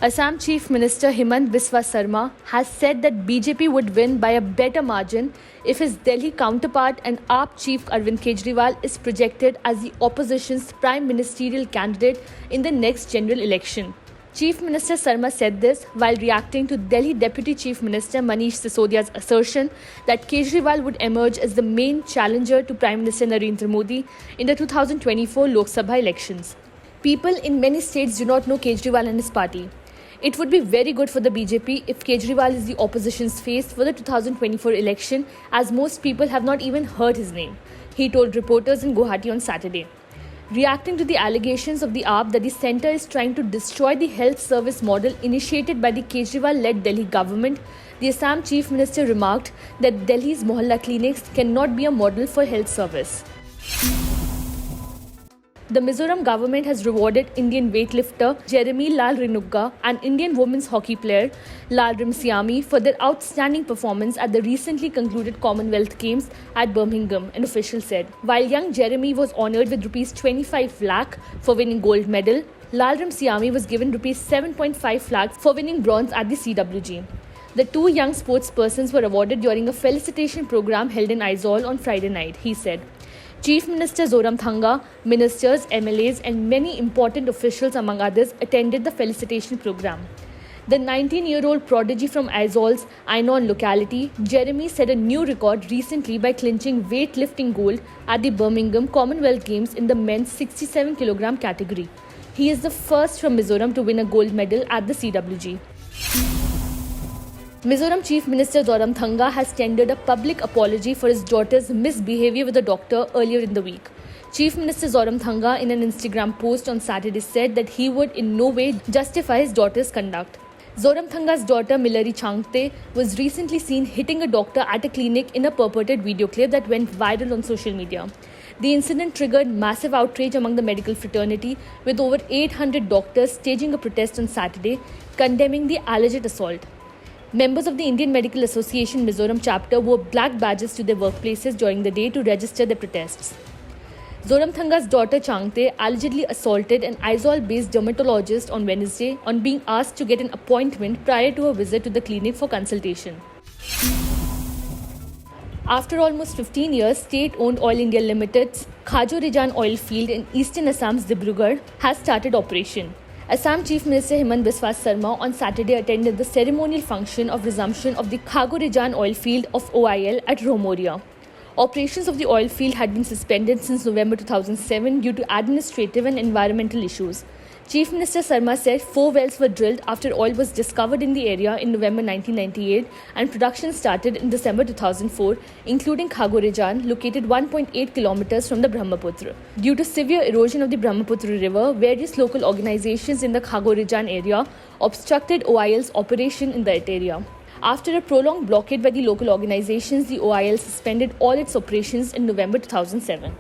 Assam Chief Minister Himant Biswa Sarma has said that BJP would win by a better margin if his Delhi counterpart and AAP Chief Arvind Kejriwal is projected as the opposition's prime ministerial candidate in the next general election. Chief Minister Sarma said this while reacting to Delhi Deputy Chief Minister Manish Sisodia's assertion that Kejriwal would emerge as the main challenger to Prime Minister Narendra Modi in the 2024 Lok Sabha elections. People in many states do not know Kejriwal and his party. It would be very good for the BJP if Kejriwal is the opposition's face for the 2024 election, as most people have not even heard his name, he told reporters in Guwahati on Saturday. Reacting to the allegations of the AAP that the centre is trying to destroy the health service model initiated by the Kejriwal-led Delhi government, the Assam Chief Minister remarked that Delhi's Mohalla clinics cannot be a model for health service. The Mizoram government has rewarded Indian weightlifter Jeremy Lal Renugga and Indian women's hockey player Lal Rimsiami for their outstanding performance at the recently concluded Commonwealth Games at Birmingham, an official said. While young Jeremy was honoured with Rs 25 lakh for winning gold medal, Lal Rimsiami was given Rs 7.5 lakh for winning bronze at the CWG. The two young sportspersons were awarded during a felicitation program held in Aizawl on Friday night, he said. Chief Minister Zoramthanga, ministers, MLAs and many important officials among others attended the felicitation program. The 19-year-old prodigy from Aizawl's Ainon locality, Jeremy set a new record recently by clinching weightlifting gold at the Birmingham Commonwealth Games in the men's 67 kg category. He is the first from Mizoram to win a gold medal at the CWG. Mizoram Chief Minister Zoramthanga has tendered a public apology for his daughter's misbehavior with a doctor earlier in the week. Chief Minister Zoramthanga in an Instagram post on Saturday said that he would in no way justify his daughter's conduct. Zoramthanga's daughter Milari Changte was recently seen hitting a doctor at a clinic in a purported video clip that went viral on social media. The incident triggered massive outrage among the medical fraternity, with over 800 doctors staging a protest on Saturday condemning the alleged assault. Members of the Indian Medical Association Mizoram chapter wore black badges to their workplaces during the day to register their protests. Zoramthanga's daughter Changte allegedly assaulted an Aizawl-based dermatologist on Wednesday on being asked to get an appointment prior to a visit to the clinic for consultation. After almost 15 years, state-owned Oil India Limited's Khajo-Rejan oil field in eastern Assam's Dibrugarh has started operation. Assam Chief Minister Himant Biswa Sarma on Saturday attended the ceremonial function of resumption of the Khago-Rejan oil field of OIL at Romoria. Operations of the oil field had been suspended since November 2007 due to administrative and environmental issues. Chief Minister Sarma said 4 wells were drilled after oil was discovered in the area in November 1998 and production started in December 2004, including Khago-Rejan, located 1.8 kilometers from the Brahmaputra. Due to severe erosion of the Brahmaputra river, various local organizations in the Khago-Rejan area obstructed OIL's operation in that area. After a prolonged blockade by the local organizations, the OIL suspended all its operations in November 2007.